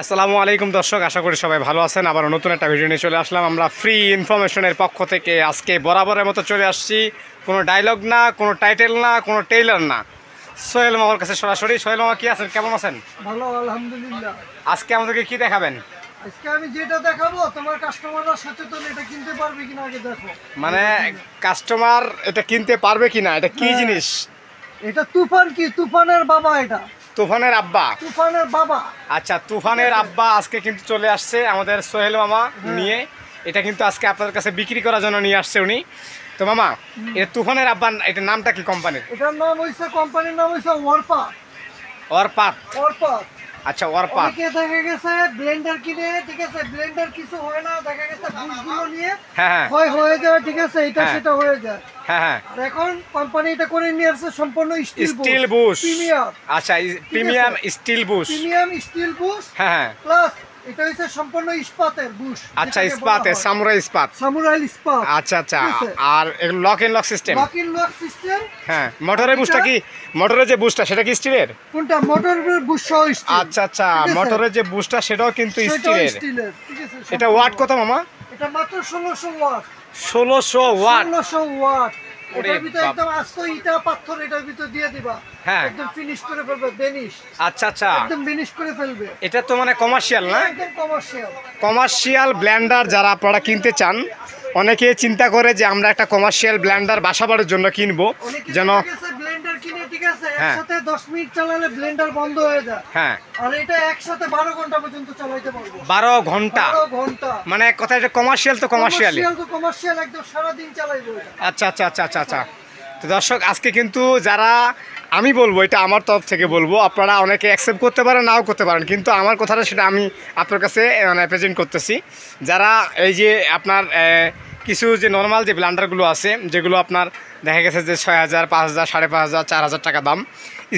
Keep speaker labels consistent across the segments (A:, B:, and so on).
A: আসসালামু আলাইকুম দর্শক, আশা করি সবাই ভালো আছেন। আবার নতুন একটা ভিডিও নিয়ে চলে আসলাম আমরা ফ্রি ইনফরমেশনের পক্ষ থেকে। আজকে বরাবরের মতো চলে আসছি, কোনো ডায়লগ না, কোনো টাইটেল না, কোনো টেইলার না, সোহেল মামার কাছে সরাসরি। সোহেল মামা কি আছেন, কেমন আছেন?
B: ভালো, আলহামদুলিল্লাহ।
A: আজকে আমাদেরকে কি দেখাবেন?
B: আজকে আমি যেটা দেখাবো তোমার কাস্টমাররা সচেতন এটা কিনতে পারবে কিনা আগে দেখো।
A: মানে কাস্টমার এটা কিনতে পারবে কিনা, এটা কি জিনিস?
B: এটা তুফান, কি তুফানের বাবা, এটা
A: তুফানের আব্বা।
B: তুফানের বাবা।
A: আচ্ছা, তুফানের আব্বা আজকে কিন্তু চলে আসছে আমাদের সোহেল মামা নিয়ে। এটা কিন্তু আজকে আপনাদের কাছে বিক্রি করার জন্য নিয়ে আসছে উনি। তো মামা, এটা তুফানের আব্বা, এটা নামটা কি কোম্পানির?
B: এটার নাম হইছে, কোম্পানির নাম হইছে ওয়ারপাথ।
A: ওয়ারপাথ।
B: ওয়ারপাথ।
A: আচ্ছা, ওয়ারপাথ।
B: অনেকে দেখা গেছে ব্লেন্ডার কিনে, ঠিক আছে, ব্লেন্ডার কিছু হয় না, দেখা গেছে বুশগুলো নিয়ে
A: হ্যাঁ
B: ক্ষয় হয়ে যায়, ঠিক আছে, এটা
A: হ্যাঁ।
B: সেটা হয়ে যায়।
A: হ্যাঁ।
B: আর এখন কোম্পানি এটা করে নিয়ে আসছে সম্পূর্ণ
A: স্টিল বুশ।
B: প্রিমিয়াম।
A: আচ্ছা, premium still Bush.
B: Premium still Bush.
A: হ্যাঁ।
B: প্লাস এটা হচ্ছে সম্পূর্ণ ইস্পাতের বুশ।
A: আচ্ছা, ইস্পাতের, সামুরাই ইস্পাত।
B: সামুরাই ইস্পাত।
A: আচ্ছা। আর lock and lock system.
B: Lock in lock system.
A: হ্যাঁ। মোটরের বুশটা কি, মোটরের যে বুশটা সেটা কি স্টিলের?
B: কোনটা? মোটরের বুশ সহ স্টিল।
A: আচ্ছা, মোটরের যে বুশটা সেটাও কিন্তু স্টিলের।
B: ঠিক আছে।
A: এটা ওয়াট কত মামা?
B: এটা মাত্র 1600 ওয়াট।
A: 1600 ওয়াট।
B: 1600 ওয়াট।
A: ওরে
B: এটার ভিতরে
A: বাপ।
B: একদম আস্ত ইটা পাথর এটার ভিতর দিয়ে দিবা।
A: হ্যাঁ।
B: একদম ফিনিশ করে ফেলবে, বেনিশ।
A: আচ্ছা।
B: একদম বেনিশ করে ফেলবে।
A: এটা তো মানে কমার্শিয়াল না?
B: একদম কমার্শিয়াল।
A: কমার্শিয়াল ব্লেন্ডার যারা আপনারা কিনতে চান, অনেকে চিন্তা করে যে আমরা একটা কমার্শিয়াল ব্লেন্ডার বাসাবাড়ির জন্য কিনবো, যেন
B: ব্লেন্ডার কিনে, ঠিক আছে,
A: হ্যাঁ।
B: একসাথে 10 মিনিট চালালে ব্লেন্ডার বন্ধ হয়ে যায়।
A: হ্যাঁ,
B: আর এটা একসাথে 12 ঘন্টা পর্যন্ত চালাতে পারবো।
A: 12 ঘন্টা।
B: 12 ঘন্টা।
A: মানে এক কথায় এটা কমার্শিয়াল তো কমার্শিয়ালি।
B: কমার্শিয়াল একদম সারা দিন চালাইবো এটা।
A: আচ্ছা। তো দর্শক, আজকে কিন্তু যারা, আমি বলবো এটা আমার তরফ থেকে বলবো, আপনারা অনেকে অ্যাকসেপ্ট করতে পারেন, নাও করতে পারেন, কিন্তু আমার কথাটা সেটা আমি আপনার কাছে মানে প্রেজেন্ট করতেছি। যারা এই যে আপনার কিছু যে নর্মাল যে ব্লেন্ডারগুলো আছে, যেগুলো আপনার দেখা গেছে যে 6000, 5000, 5500, 4000 টাকা দাম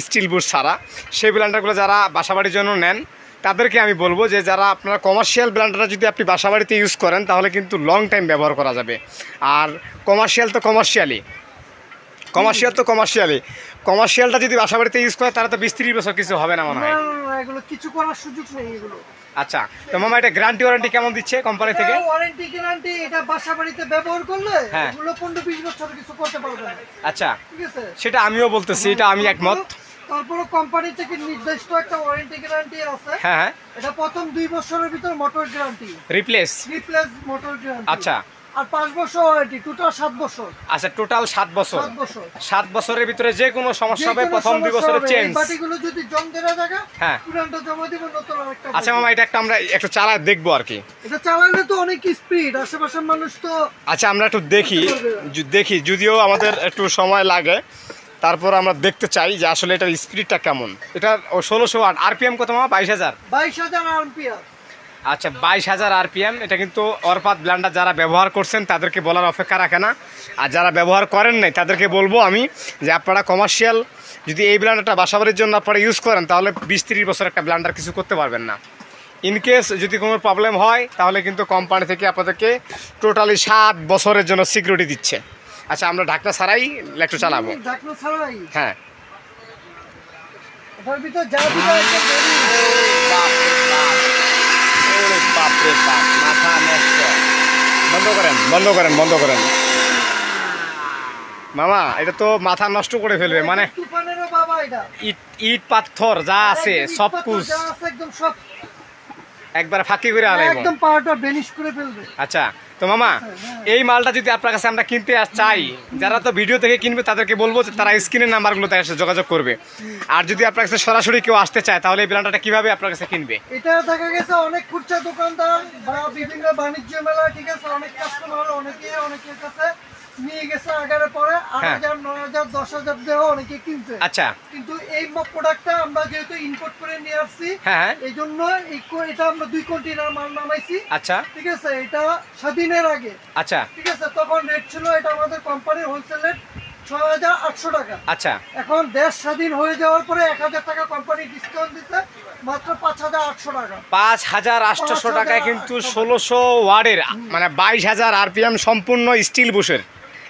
A: স্টিল বুশ ছাড়া, সেই ব্লেন্ডারগুলো যারা বাসাবাড়ির জন্য নেন, তাদেরকে আমি বলবো যে যারা আপনারা কমার্শিয়াল ব্লেন্ডারটা যদি আপনি বাসাবাড়িতে ইউজ করেন, তাহলে কিন্তু লং টাইম ব্যবহার করা যাবে। আর কমার্শিয়ালটা যদি বাসাবাড়িতে ইউজ করে, তারা তো 20-30 বছর কিছু হবে না মনে হয়।
B: না, এগুলো কিছু করার সুযোগ নেই এগুলো।
A: আচ্ছা, তো মামা এটা গ্যারান্টি ওয়ারেন্টি কেমন দিচ্ছে কোম্পানি থেকে?
B: ওয়ারেন্টি গ্যারান্টি, এটা বাসাবাড়িতে ব্যবহার করলে
A: হ্যাঁ।
B: এগুলো 15-20 বছর কিছু করতে পারবে না।
A: আচ্ছা,
B: ঠিক আছে,
A: সেটা আমিও বলতেছি, এটা আমি একমত।
B: তারপরে কোম্পানি থেকে নির্দিষ্ট একটা ওয়ারেন্টি গ্যারান্টি আছে।
A: হ্যাঁ।
B: এটা প্রথম 2 বছরের ভিতর motor guarantee,
A: replace
B: motor guarantee.
A: আচ্ছা।
B: আর 5 বছর ওয়ারেন্টি, টোটাল 7 বছর।
A: আচ্ছা, টোটাল 7 বছর।
B: 7 বছর।
A: 7 বছরের ভিতরে যে কোনো সমস্যা হবে, প্রথম 2 বছরের চেঞ্জ।
B: বাটিগুলো যদি জং ধরে থাকে,
A: হ্যাঁ,
B: পুরানটা জমা দিব, নতুন আরেকটা।
A: আচ্ছা মামা, এটা একটা আমরা একটু চালায় দেখবো আর কি।
B: এটা চালালে তো অনেক স্পিড, আশেপাশের মানুষ তো।
A: আচ্ছা, আমরা একটু দেখি, যদিও আমাদের একটু সময় লাগে, তারপর আমরা দেখতে চাই যে আসলে এটার স্পিডটা কেমন। এটা 1600 ওয়াট। আরপিএম কত মামা? 22000।
B: 22000 আরপিএম।
A: আচ্ছা, 22000 আরপিএম। এটা কিন্তু ওয়ারপাথ ব্লেন্ডার যারা ব্যবহার করছেন তাদেরকে বলার অপেক্ষা রাখে না। আর যারা ব্যবহার করেন নাই তাদেরকে বলবো আমি যে আপনারা কমার্শিয়াল যদি এই ব্লেন্ডারটা বাসাবাড়ির জন্য আপনারা ইউজ করেন, তাহলে 20-30 বছর একটা ব্লেন্ডার কিছু করতে পারবেন না। ইনকেস যদি কোনো প্রবলেম হয়, তাহলে কিন্তু কোম্পানি থেকে আপনাদেরকে টোটালি 7 বছরের জন্য সিকিউরিটি দিচ্ছে। আচ্ছা, আমরা ঢাকনা ছাড়াই একটু চালাবো।
B: ঢাকনা ছাড়াই?
A: হ্যাঁ।
B: এটার ভিতর যা দিবা একটা বেরি।
A: বাপরে বাপ, মাথা নষ্ট। বন্ধ করেন মামা, এটা তো মাথা নষ্ট করে ফেলবে। মানে
B: তুফানেরও বাবা এটা।
A: ইট পাথর যা আছে সব কুছ
B: যা আছে একদম সব
A: একবার ফাঁকি করে আলাইবো,
B: একদম পাউডার বেনিশ করে ফেলবে।
A: আচ্ছা, তো মামা এই মালটা যদি আপনার কাছে আমরা কিনতে চাই, যারা তো ভিডিও থেকে কিনবে তাদেরকে বলবো যে তারা স্ক্রিনের নাম্বারগুলোতে এসে যোগাযোগ করবে। আর যদি আপনার কাছে সরাসরি কেউ আসতে চায়, তাহলে এই ব্র্যান্ডটা কিভাবে আপনার কাছে কিনবে?
B: এটা দেখা গেছে অনেক খুচরা দোকানদার বা বিভিন্ন বাণিজ্য মেলা, ঠিক আছে, অনেক কাস্টমার অনেকের কাছে নিয়ে গেছে আগারে পরে 8000, 9000, 10000 দেও অনেকে কিনছে।
A: আচ্ছা,
B: কিন্তু এই প্রোডাক্টটা আমরা যেহেতু ইম্পোর্ট করে নিয়ে আসছি,
A: হ্যাঁ,
B: এই জন্য এটা আমরা 2 কন্টেইনার মাল নামাইছি।
A: আচ্ছা,
B: ঠিক আছে, এটা স্বাধীনের আগে,
A: আচ্ছা,
B: ঠিক আছে, তখন রেট ছিল, এটা আমাদের কোম্পানির হোলসেল রেট 6800 টাকা।
A: আচ্ছা,
B: এখন দেশ স্বাধীন হয়ে যাওয়ার পরে 1000 টাকা কোম্পানি ডিসকাউন্ট দিতে মাত্র 5800 টাকা।
A: 5800 টাকায় কিন্তু 1600 ওয়াটের মানে 22000 আরপিএম সম্পূর্ণ স্টিল বুশের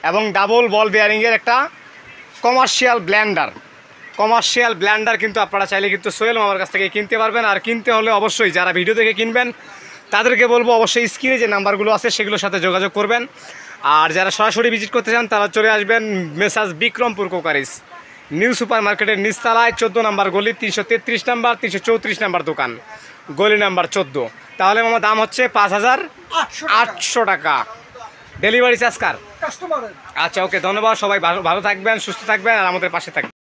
A: এবং ডাবল বল বেয়ারিংয়ের একটা কমার্শিয়াল ব্লেন্ডার কমার্শিয়াল ব্লেন্ডার কিন্তু আপনারা চাইলে কিন্তু সোহেল মামার কাছ থেকে কিনতে পারবেন। আর কিনতে হলে অবশ্যই যারা ভিডিও দেখে কিনবেন তাদেরকে বলবো অবশ্যই স্ক্রিনে যে নাম্বারগুলো আছে সেগুলোর সাথে যোগাযোগ করবেন। আর যারা সরাসরি ভিজিট করতে চান তারা চলে আসবেন মেসাজ বিক্রমপুর কোকারিস, নিউ সুপার মার্কেটের নিচতলায় 14 নাম্বার গলি, 333 নাম্বার 334 নাম্বার দোকান, গলি নাম্বার 14। তাহলে মামা দাম হচ্ছে 5,800 টাকা। ডেলিভারি চার্জ কার?
B: কাস্টমারের।
A: আচ্ছা ওকে, ধন্যবাদ সবাই, ভালো থাকবেন, সুস্থ থাকবেন আর আমাদের পাশে থাকবেন।